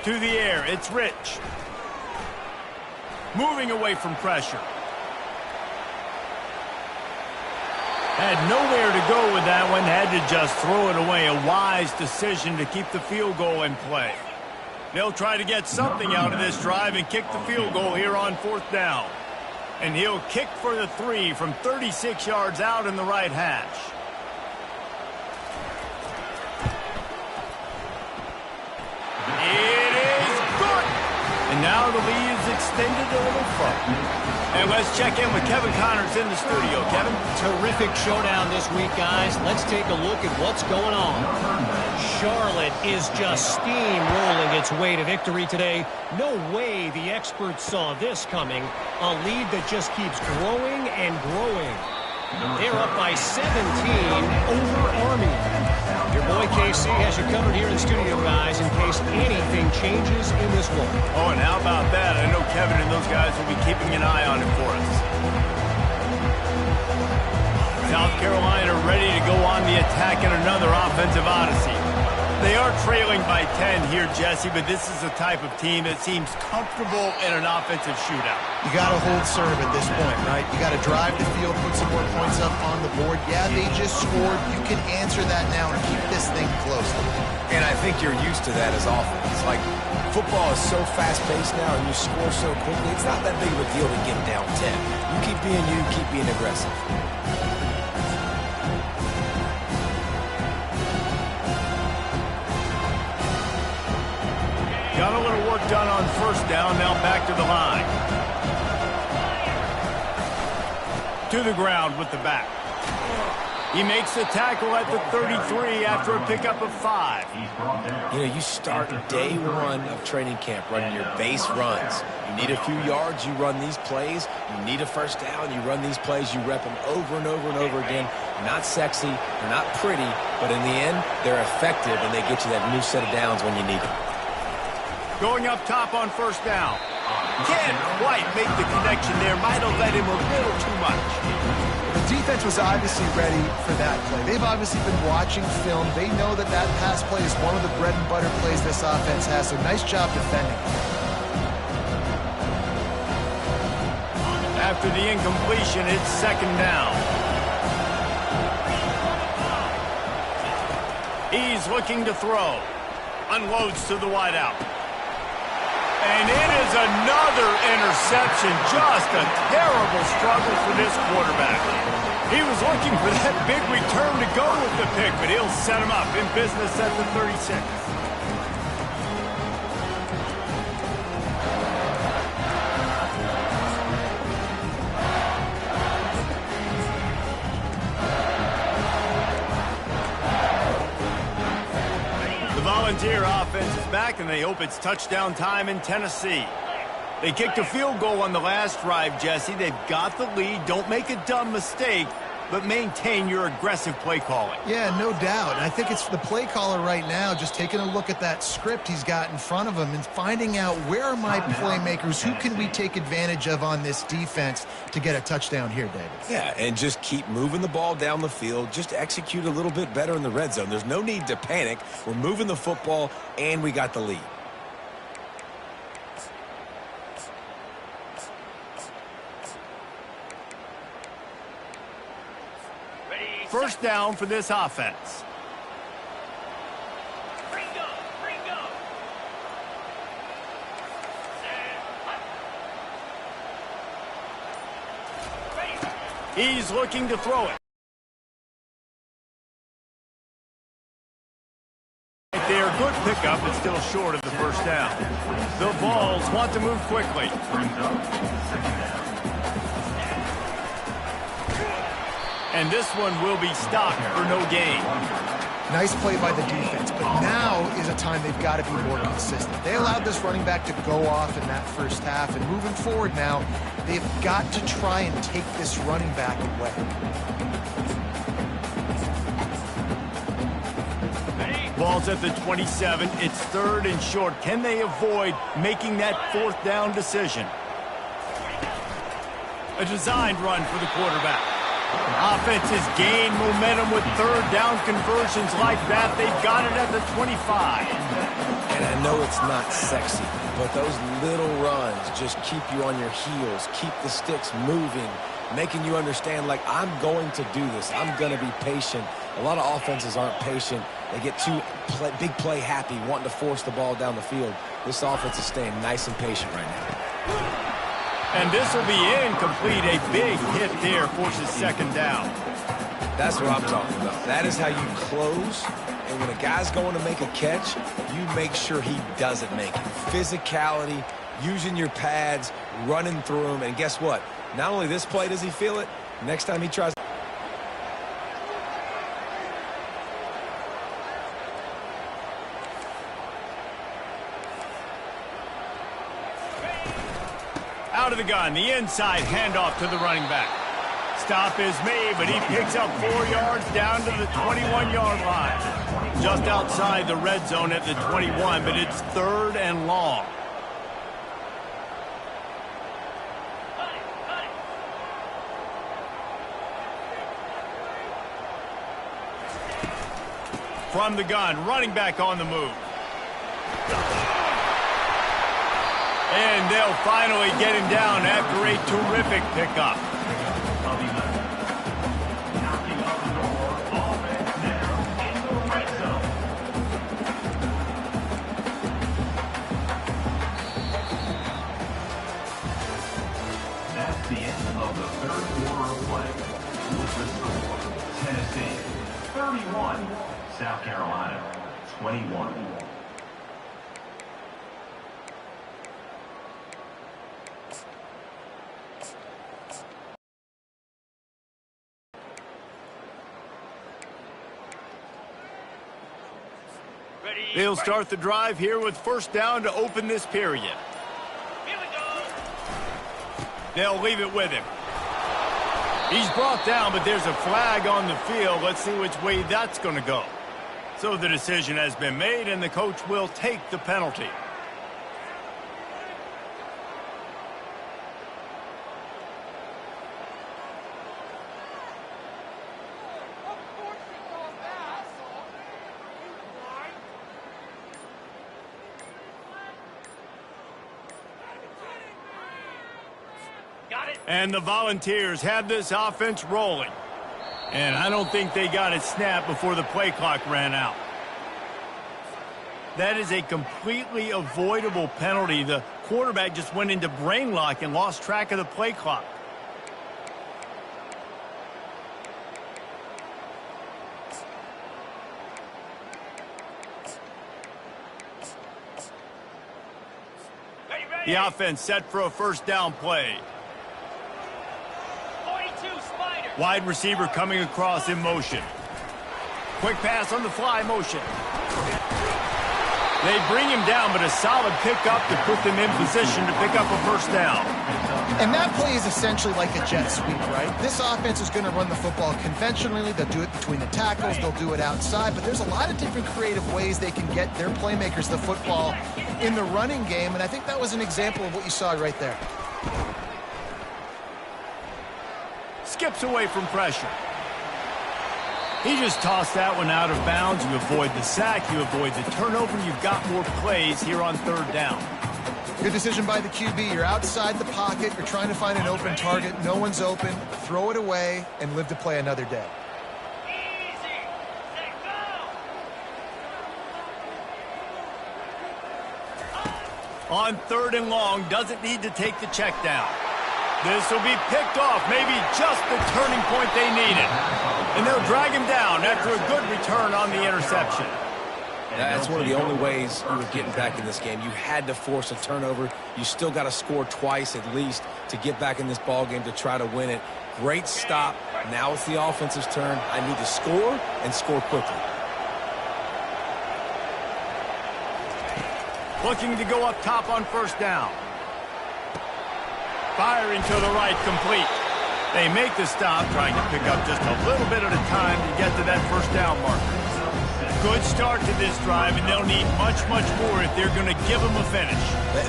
To the air, it's Rich. Moving away from pressure. Had nowhere to go with that one. Had to just throw it away. A wise decision to keep the field goal in play. They'll try to get something out of this drive and kick the field goal here on 4th down. And he'll kick for the 3 from 36 yards out in the right hash. And now the lead is extended a little further. And let's check in with Kevin Connors in the studio. Kevin? Terrific showdown this week, guys. Let's take a look at what's going on. Charlotte is just steamrolling its way to victory today. No way the experts saw this coming. A lead that just keeps growing and growing. They're up by 17 over Army. Your boy KC has you covered here in studio, guys, in case anything changes in this one. Oh, and how about that? I know Kevin and those guys will be keeping an eye on it for us. South Carolina ready to go on the attack in another offensive odyssey. They are trailing by 10 here, Jesse, but this is the type of team that seems comfortable in an offensive shootout. You got to hold serve at this point, right? You got to drive the field, put some more points up on the board. Yeah, they just scored. You can answer that now and keep this thing close. And I think you're used to that as offense. Like, football is so fast-paced now and you score so quickly, it's not that big of a deal to get down 10. You keep being aggressive. Got a little work done on 1st down, now back to the line. To the ground with the back. He makes the tackle at the 33 after a pickup of 5. You know, you start day one of training camp running your base runs. You need a few yards, you run these plays. You need a first down, you run these plays. You rep them over and over and over again. Not sexy, they're not pretty, but in the end, they're effective, and they get you that new set of downs when you need them. Going up top on first down. Can't quite make the connection there. Might have let him a little too much. The defense was obviously ready for that play. They've obviously been watching film. They know that that pass play is one of the bread and butter plays this offense has, so nice job defending. After the incompletion, it's second down. He's looking to throw. Unloads to the wideout. And it is another interception. Just a terrible struggle for this quarterback. He was looking for that big return to go with the pick, but he'll set him up in business at the 36. Volunteer offense is back, and they hope it's touchdown time in Tennessee. They kicked a field goal on the last drive, Jesse. They've got the lead. Don't make a dumb mistake, but maintain your aggressive play calling. Yeah, no doubt. I think it's the play caller right now just taking a look at that script he's got in front of him and finding out where are my playmakers, who can we take advantage of on this defense to get a touchdown here, David. Yeah, and just keep moving the ball down the field. Just execute a little bit better in the red zone. There's no need to panic. We're moving the football, and we got the lead. First down for this offense. He's looking to throw it. Right there, good pickup, but still short of the first down. The Vols want to move quickly. And this one will be stopped for no gain. Nice play by the defense, but now is a time they've got to be more consistent. They allowed this running back to go off in that first half, and moving forward now, they've got to try and take this running back away. Ball's at the 27. It's third and short. Can they avoid making that fourth down decision? A designed run for the quarterback. Offense has gained momentum with third down conversions like that. They've got it at the 25. And I know it's not sexy, but those little runs just keep you on your heels, keep the sticks moving, making you understand, like, I'm going to do this. I'm going to be patient. A lot of offenses aren't patient. They get too big play happy, wanting to force the ball down the field. This offense is staying nice and patient right now. And this will be incomplete. A big hit there forces second down. That's what I'm talking about. That is how you close. And when a guy's going to make a catch, you make sure he doesn't make it. Physicality, using your pads, running through them. And guess what? Not only this play does he feel it, next time he tries. Out of the gun, the inside handoff to the running back. Stop is made, but he picks up 4 yards down to the 21-yard line. Just outside the red zone at the 21, but it's third and long. From the gun, running back on the move. And they'll finally get him down after a terrific pickup. That's the end of the third quarter of play. With the score, Tennessee 31, South Carolina 21. They'll start the drive here with first down to open this period. Here we go. They'll leave it with him. He's brought down, but there's a flag on the field. Let's see which way that's going to go. So the decision has been made, and the coach will take the penalty. And the Volunteers have this offense rolling. And I don't think they got it snapped before the play clock ran out. That is a completely avoidable penalty. The quarterback just went into brain lock and lost track of the play clock. The offense set for a first down play. Wide receiver coming across in motion. Quick pass on the fly motion. They bring him down, but a solid pickup to put them in position to pick up a first down. And that play is essentially like a jet sweep, right? This offense is going to run the football conventionally. They'll do it between the tackles. They'll do it outside. But there's a lot of different creative ways they can get their playmakers the football in the running game. And I think that was an example of what you saw right there. Skips away from pressure. He just tossed that one out of bounds. You avoid the sack, you avoid the turnover. You've got more plays here on third down. Good decision by the QB. You're outside the pocket. You're trying to find an open target. No one's open. Throw it away and live to play another day. Easy. Set, go. On third and long, doesn't need to take the check down. This will be picked off, maybe just the turning point they needed. And they'll drag him down after a good return on the interception. That's one of the only ways you were getting back in this game. You had to force a turnover. You still got to score twice at least to get back in this ball game to try to win it. Great stop. Now it's the offense's turn. I need to score and score quickly. Looking to go up top on first down. Firing to the right, complete. They make the stop, trying to pick up just a little bit at a time to get to that first down marker. Good start to this drive, and they'll need much, much more if they're going to give them a finish.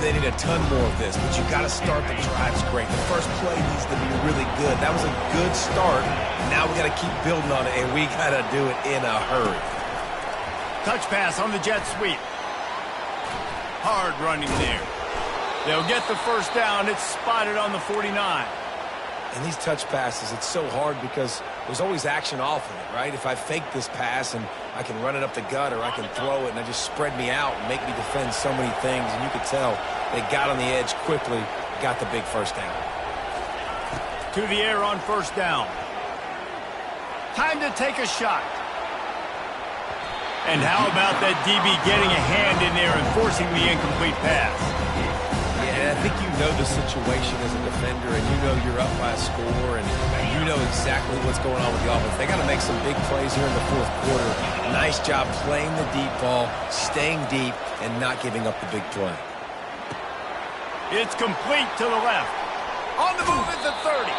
They need a ton more of this, but you got to start the drives great. The first play needs to be really good. That was a good start. Now we got to keep building on it, and we got to do it in a hurry. Touch pass on the jet sweep. Hard running there. They'll get the first down. It's spotted on the 49. And these touch passes, it's so hard because there's always action off of it, right? If I fake this pass and I can run it up the gut or I can throw it and it just spread me out and make me defend so many things. And you could tell they got on the edge quickly, got the big first down. To the air on first down. Time to take a shot. And how about that DB getting a hand in there and forcing the incomplete pass? Yeah, I think you know the situation as a defender, and you know you're up by a score, and you know exactly what's going on with the offense. They got to make some big plays here in the fourth quarter. Nice job playing the deep ball, staying deep, and not giving up the big play. It's complete to the left. On the move at the 30.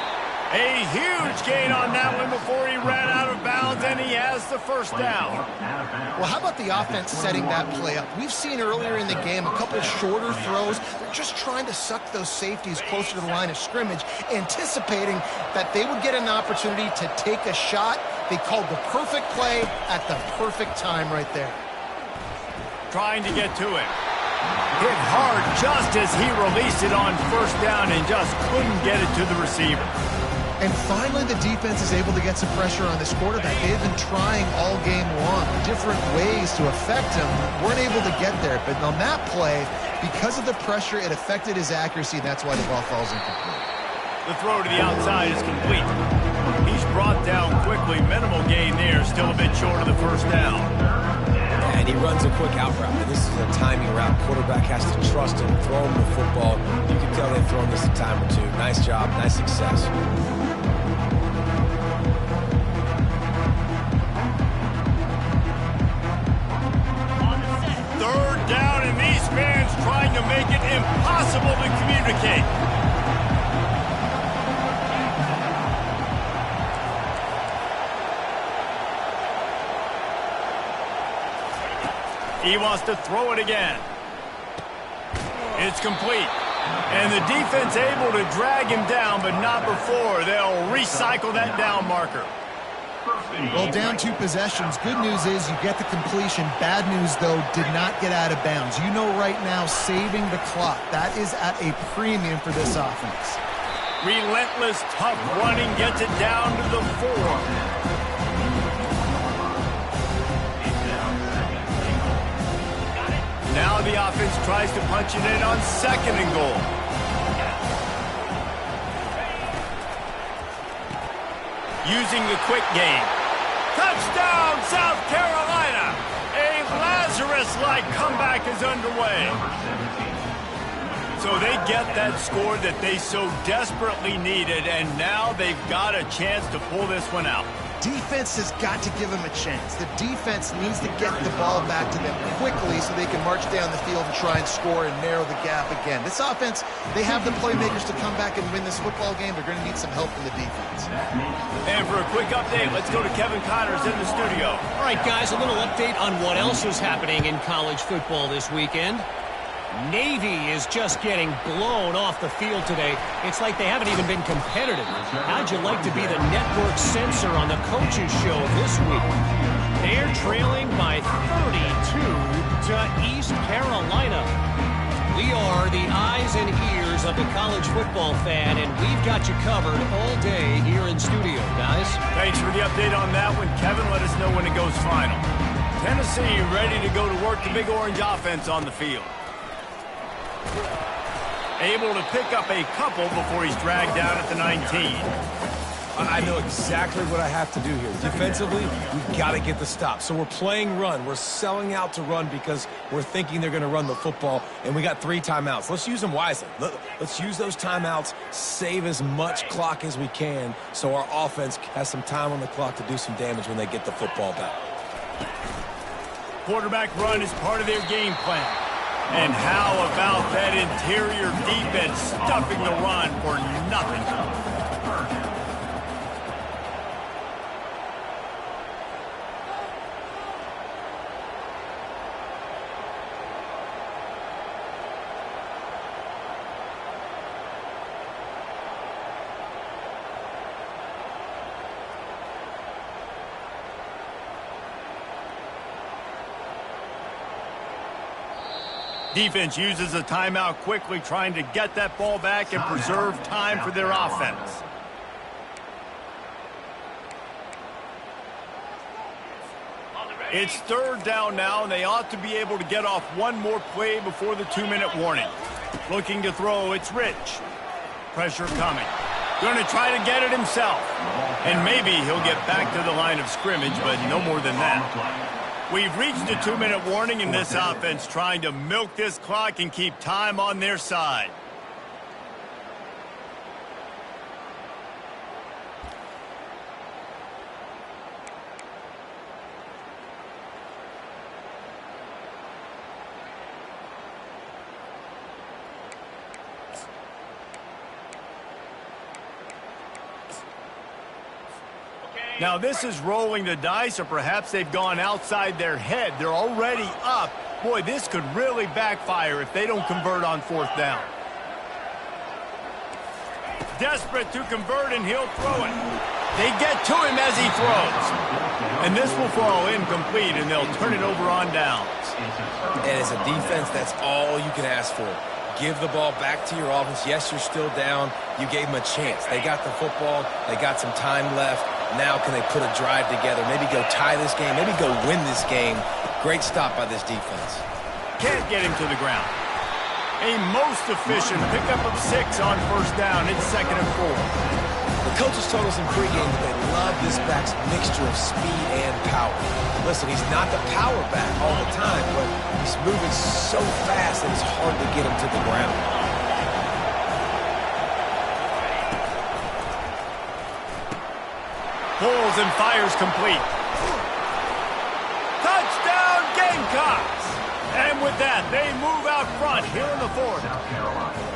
A huge gain on that one before he ran out of bounds, and he has the first down. Well, how about the offense setting that play up? We've seen earlier in the game a couple shorter throws. They're just trying to suck those safeties closer to the line of scrimmage, anticipating that they would get an opportunity to take a shot. They called the perfect play at the perfect time right there. Trying to get to it. Hit hard just as he released it on first down and just couldn't get it to the receiver. And finally, the defense is able to get some pressure on this quarterback. They've been trying all game long, different ways to affect him. Weren't able to get there. But on that play, because of the pressure, it affected his accuracy, and that's why the ball falls incomplete. The throw to the outside is complete. He's brought down quickly. Minimal gain there. Still a bit short of the first down. And he runs a quick out route. This is a timing route. Quarterback has to trust him, throw him the football. You can tell they've thrown this a time or two. Nice job, nice success. On the to make it impossible to communicate. He wants to throw it again. It's complete. And the defense able to drag him down, but not before. They'll recycle that down marker. Well, down 2 possessions. Good news is you get the completion. Bad news, though, did not get out of bounds. You know right now, saving the clock. That is at a premium for this offense. Relentless, tough running gets it down to the 4. Now the offense tries to punch it in on 2nd and goal. Using the quick game. Touchdown, South Carolina! A Lazarus-like comeback is underway. So they get that score that they so desperately needed, and now they've got a chance to pull this one out. Defense has got to give them a chance. The defense needs to get the ball back to them quickly so they can march down the field and try and score and narrow the gap again. This offense, they have the playmakers to come back and win this football game. They're going to need some help from the defense. And for a quick update, let's go to Kevin Connors in the studio. All right, guys, a little update on what else was happening in college football this weekend. Navy is just getting blown off the field today. It's like they haven't even been competitive. How'd you like to be the network censor on the coaches show this week? They're trailing by 32 to East Carolina. We are the eyes and ears of the college football fan, and we've got you covered all day here in studio, guys. Thanks for the update on that one, Kevin. Let us know when it goes final. Tennessee ready to go to work the Big Orange offense on the field. Able to pick up a couple before he's dragged down at the 19. I know exactly what I have to do here. Defensively, we've got to get the stop. So we're playing run. We're selling out to run because we're thinking they're going to run the football, and we got 3 timeouts. Let's use them wisely. Let's use those timeouts, save as much clock as we can so our offense has some time on the clock to do some damage when they get the football back. Quarterback run is part of their game plan. And how about that interior defense stuffing the run for nothing? Defense uses a timeout quickly, trying to get that ball back and preserve time for their offense. It's 3rd down now, and they ought to be able to get off one more play before the 2-minute warning. Looking to throw, it's Rich. Pressure coming. Going to try to get it himself. And maybe he'll get back to the line of scrimmage, but no more than that. We've reached a 2-minute warning in this offense, trying to milk this clock and keep time on their side. Now this is rolling the dice, or perhaps they've gone outside their head. They're already up. Boy, this could really backfire if they don't convert on 4th down. Desperate to convert, and he'll throw it. They get to him as he throws. And this will fall incomplete, and they'll turn it over on downs. And as a defense, that's all you can ask for. Give the ball back to your offense. Yes, you're still down. You gave them a chance. They got the football. They got some time left. Now can they put a drive together? Maybe go tie this game. Maybe go win this game. Great stop by this defense. Can't get him to the ground. A most efficient pickup of 6 on 1st down. It's 2nd and 4. The coaches told us in pregame that they love this back's mixture of speed and power. Listen, he's not the power back all the time, but he's moving so fast that it's hard to get him to the ground. Pulls and fires complete. Touchdown, Gamecocks! And with that, they move out front here in the fourth. South Carolina.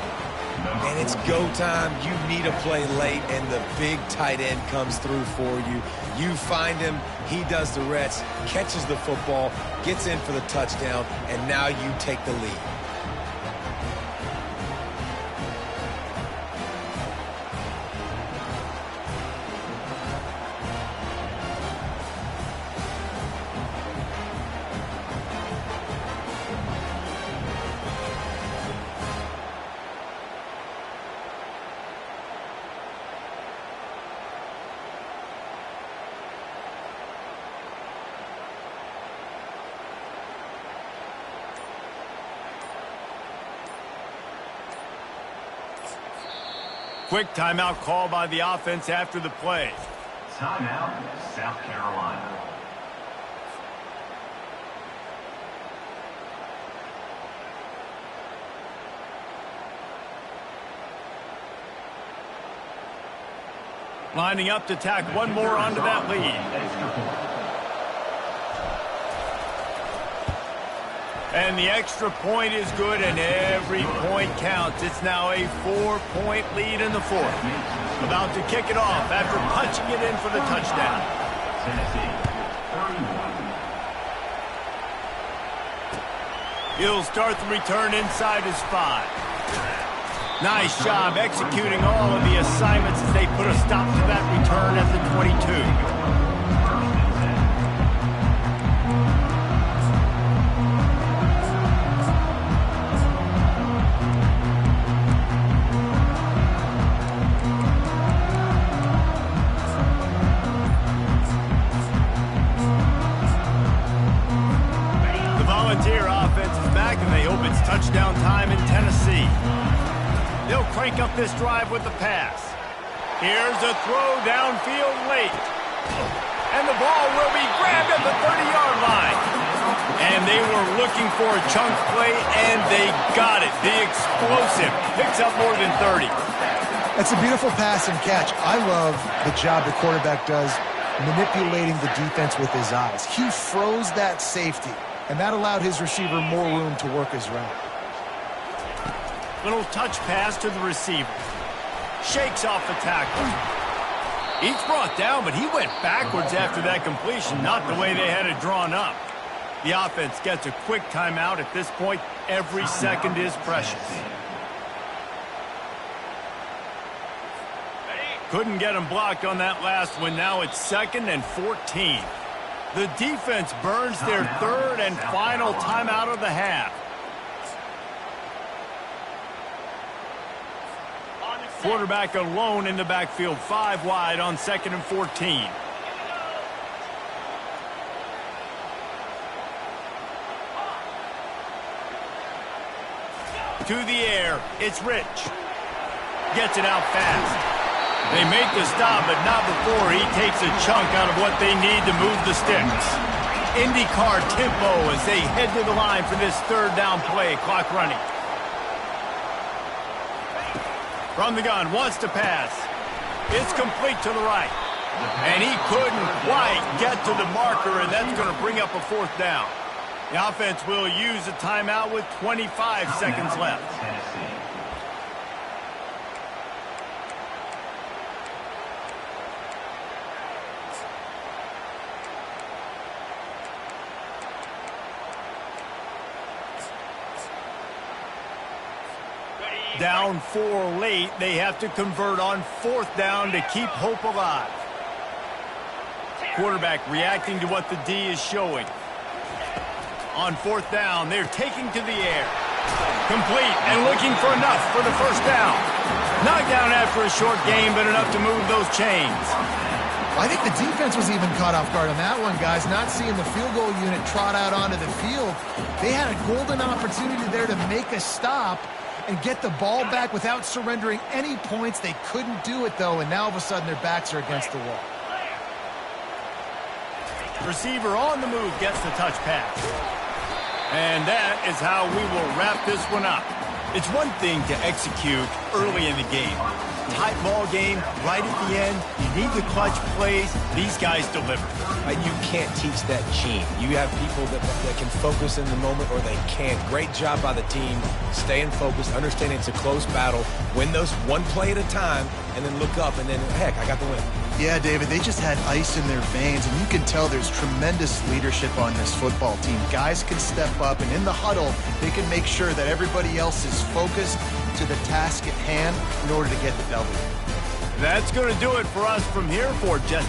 And it's go time. You need a play late, and the big tight end comes through for you. You find him, he does the rest, catches the football, gets in for the touchdown, and now you take the lead. Quick timeout call by the offense after the play. Timeout, South Carolina. Lining up to tack one more onto that lead. Extra point. And the extra point is good, and every point counts. It's now a 4-point lead in the fourth. About to kick it off after punching it in for the touchdown. Tennessee, 31. He'll start the return inside his 5. Nice job executing all of the assignments as they put a stop to that return at the 22. Touchdown time in Tennessee. They'll crank up this drive with the pass. Here's a throw downfield late. And the ball will be grabbed at the 30-yard line. And they were looking for a chunk play, and they got it. The explosive picks up more than 30. That's a beautiful pass and catch. I love the job the quarterback does manipulating the defense with his eyes. He froze that safety, and that allowed his receiver more room to work his route. Little touch pass to the receiver. Shakes off the tackle. He's brought down, but he went backwards after that completion, not the way they had it drawn up. The offense gets a quick timeout. At this point, every second is precious. Couldn't get him blocked on that last one. Now it's 2nd and 14. The defense burns their third and final timeout of the half. Quarterback alone in the backfield, 5 wide on 2nd and 14. To the air, it's Rich. Gets it out fast. They make the stop, but not before he takes a chunk out of what they need to move the sticks. IndyCar tempo as they head to the line for this 3rd down play, clock running. From the gun, wants to pass. It's complete to the right. And he couldn't quite get to the marker, and that's going to bring up a 4th down. The offense will use a timeout with 25 seconds left. Tennessee. Down 4 late, they have to convert on 4th down to keep hope alive. Quarterback reacting to what the D is showing. On 4th down, they're taking to the air. Complete and looking for enough for the 1st down. Knocked down after a short game, but enough to move those chains. I think the defense was even caught off guard on that one, guys. Not seeing the field goal unit trot out onto the field. They had a golden opportunity there to make a stop and get the ball back without surrendering any points. They couldn't do it, though, and now all of a sudden their backs are against the wall. Receiver on the move gets the touch pass. And that is how we will wrap this one up. It's one thing to execute early in the game, tight ball game right at the end. You need the clutch plays. These guys deliver. You can't teach that gene. You have people that can focus in the moment or they can't. Great job by the team, staying focused, understanding it's a close battle, win those one play at a time, and then look up, and then, heck, I got the win. Yeah, David, they just had ice in their veins, and you can tell there's tremendous leadership on this football team. Guys can step up, and in the huddle, they can make sure that everybody else is focused to the task at hand in order to get the W. That's going to do it for us from here for just